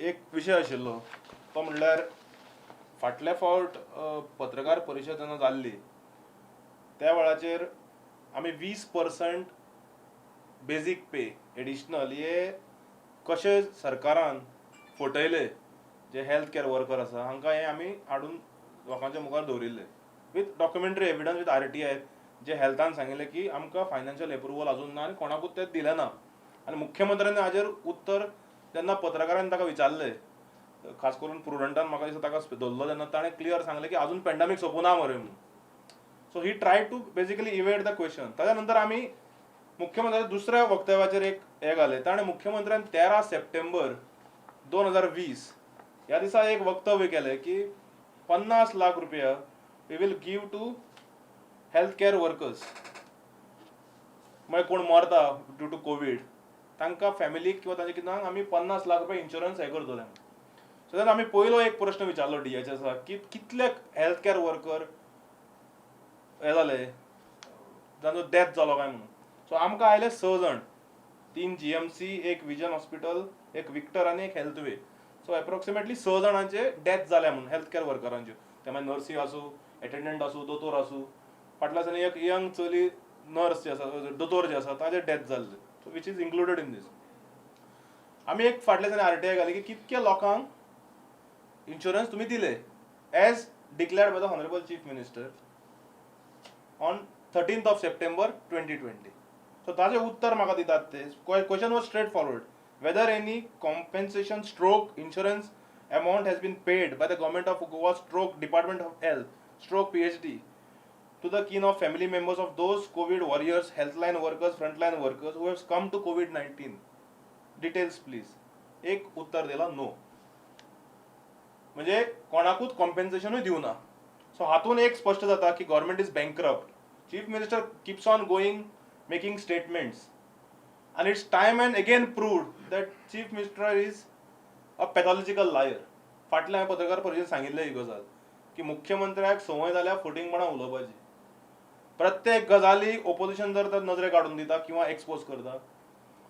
एक विशय आशिल्लो तो म्हणल्यार फाटल्या फावट पत्रकार परिशद जेन्ना जाल्ली त्या वेळाचेर आमी 20% बेजीक पे एडिशनल हे कशे सरकारान फटयले जे हेल्थ कॅर वर्कर आसा हांकां हे आमी हाडून लोकांच्या मुखार दवरिल्ले with documentary evidence with RTI जे हेल्थान सांगिल्ले की आमकां फायनान्शियल एप्रुवल अजून ना आनी कोणाकूच तें दिलें ना आनी मुख्यमंत्र्यान हाजेर उत्तर जेन्ना पत्रकारांनी ताका विचारले खास करून प्रुडंटान म्हाका दिसता ताका धरलो तेन्ना ताणें क्लियर सांगलें की अजून पॅन्डेमीक सोंपूना मरे म्हणून. So he try to basically evade the question. ताच्या नंतर आमी मुख्यमंत्र्याच्या दुसऱ्या वक्तव्याचेर एक हे घालें. ताणें मुख्यमंत्र्यान 13 सप्टेंबर 2020 ह्या दिसा एक वक्तव्य केलें की 50 लाख रुपया we will give to health care workers. म्हळ्यार कोण मरता ड्यू टू कोवीड तांकां फॅमिलीक किंवा तांच्या कितें आमी 50 लाख रुपया इन्शुरन्स हे करतले. सो तेन्ना आमी पयलो एक प्रश्न विचारलो DHSाक की कितले हेल्थ कॅर वर्कर हे जाले तांचो डेथ जालो काय म्हणून. सो आमकां आयले 6 जाण, 3 GMC, एक विजन हॉस्पिटल, एक विक्टर आनी एक हेल्थवे. सो एप्रोक्सिमेटली 6 जाणांचे डेथ जाल्या म्हणून हेल्थ कॅर वर्करांच्यो. ते मागीर नर्सी आसूं, एटेंडंट आसूं, दोतोर आसूं. फाटल्या दिसांनी एक यंग चली नर्स जे आसा दोतोर जे आसा ताजे डेथ जाल्ले. So which is included in these. आमी एक फाटल्या दिसांनी RTI घाली की कितक्या लोकांक इन्शुरन्स तुम्ही दिले as declared by the honourable chief minister on 13th of September 2020. So ताजे उत्तर म्हाका दितात ते question was straightforward whether any compensation stroke insurance amount has been paid by the government of Goa stroke Department of Health stroke PhD to the kin of family members of those COVID warriors, healthline workers, frontline workers who have come to COVID-19. Details please. एक उत्तर दिला no. म्हणजे कोणाकूच कॉम्पेन्सेशनूय दिवना. So हातून एक स्पष्ट जाता की government is bankrupt. Chief minister keeps on going making statements and it's time and again proved that chief minister is a pathological liar. फाटल्या पत्रकार परिशदेंत सांगिल्लें ही गजाल की मुख्यमंत्र्याक संवय जाल्या फटींगपणां उलोवपाची. प्रत्येक गजाली ओपोजिशन जर तर नजरे काडून दिता किंवा एक्सपोज करता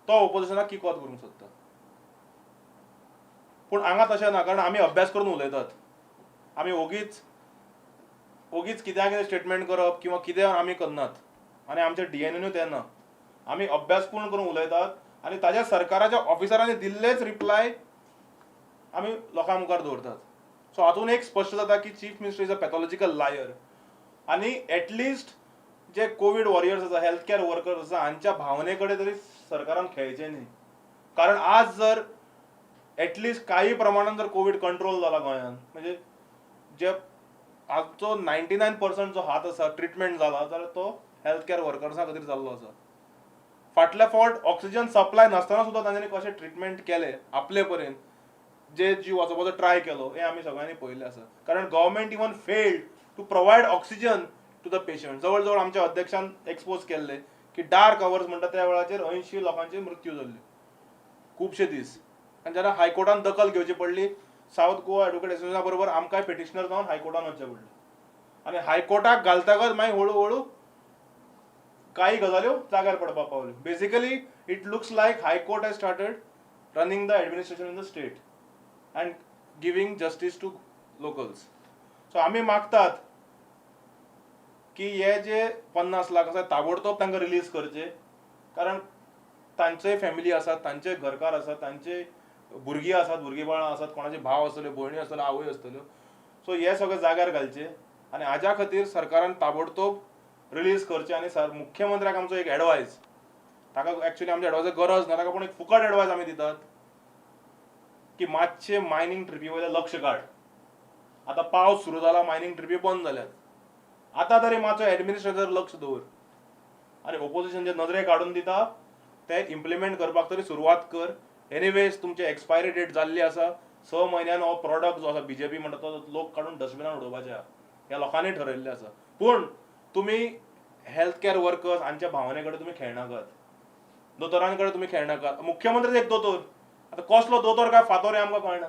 तो ओपोजिशनाक किक आउट करूंक सोदता. पूण हांगा तशें ना कारण आमी अभ्यास करून उलयतात. आमी ओगीच कित्याक कितें स्टेटमेंट करप किंवा कितें आमी करनात आनी आमच्या DNAनूय तें ना. आमी अभ्यासपूर्ण करून उलयतात आनी ताज्या सरकाराच्या ऑफिसरांनी दिल्लेच रिप्लाय आमी लोकां मुखार दवरतात. सो हातून एक स्पश्ट जाता की chief minister is a pathological लायर. आनी एटलिस्ट जे कोविड वॉरियर्स आसा हेल्थ कॅर वर्कर्स आसा हांच्या भावने कडेन तरी सरकारान खेळचें न्ही. कारण आज जर एटलिस्ट काही प्रमाणात जर कोविड कंट्रोल जाला गोंयांत म्हणजे जे आजचो 99% जो हात आसा ट्रिटमेंट जाला जाल्यार तो हेल्थ कॅर वर्कर्सां खातीर जाल्लो आसा. फाटल्या फावट ऑक्सिजन सप्लाय नासतना सुद्दां तांच्यांनी कशें ट्रिटमेंट केले आपले परेन जे जीव वाचोवपाचो ट्राय केलो हे आमी सगळ्यांनी पळयल्लें आसा. कारण government even failed to provide oxygen to the patient. जवळ जवळ आमच्या अध्यक्षान एक्सपोज केल्ले की डार्क अवर्स म्हणटा त्या वेळाचेर 80 लोकांचे मृत्यू जाल्ले खुबशे दीस. आनी जेन्ना हायकोर्टान दखल घेवची पडली सावथ गोवा एडवोकेट एसोसिएशना बरोबर आमकांय पेटिशनर जावन हायकोर्टान वचचें पडलें. आनी हायकोर्टाक घालतकच मागीर हळू हळू काही गजाल्यो जाग्यार पडपाक पावल्यो. Basically it looks like high court has started running the administration in the state and giving justice to locals. So आमी मागतात की हे जे 50 लाख आसा ताबडतोब तांकां रिलीज करचे. कारण तांचेय फॅमिली आसात, तांचे घरकार आसात, तांचे भुरगीं आसात, भुरगीं बाळां आसात, कोणाचे भाव आसतल्यो, भयणी आसतल्यो, आवय आसतल्यो. सो हे सगळे जाग्यार घालचे आनी हाज्या खातीर सरकारान ताबडतोब रिलीज करचे. आनी मुख्यमंत्र्याक आमचो एक एडवायस ताका एक्चुअली आमच्या एडवायसाक गरज ना ताका पूण एक फुकट एडवायस आमी दितात की मातशे मायनिंग ट्रिपी वयले लक्ष काड. आतां पावस सुरू जाला, मायनिंग ट्रिपी बंद जाल्यात. आतां तरी मातसो एडमिनिस्ट्रेटर लक्ष दवर आनी ओपोजिशन जे नजरे काडून दिता ते इम्प्लिमेंट करपाक तरी सुरवात कर. एनिवेज तुमची एक्सपायरी डेट जाल्ली आसा. 6 म्हयन्यान हो प्रॉडक्ट जो आसा BJP म्हणटा तो लोक काडून डस्टबिनान उडोवपाचे आहा. ह्या लोकांनी ठरयल्लें आसा. पूण तुमी हेल्थ कॅर वर्कर्स हांच्या भावने कडेन तुमी खेळनाकात. दोतोरां कडेन तुमी खेळनाकात. मुख्यमंत्री एक दोतोर. आतां कसलो दोतोर काय फातोर हें आमकां कळना.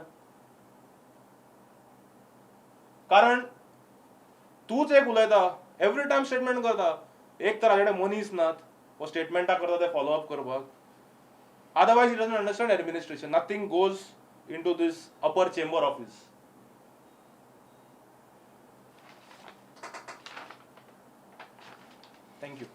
कारण तूच एक उलयता एवरी टायम स्टेटमेंट करता. एक तर हाजे कडेन मनीस नात वो स्टेटमेंटां करता ते फॉलोअप करपाक. Otherwise, he doesn't understand administration. Nothing goes into this upper chamber office. Thank you.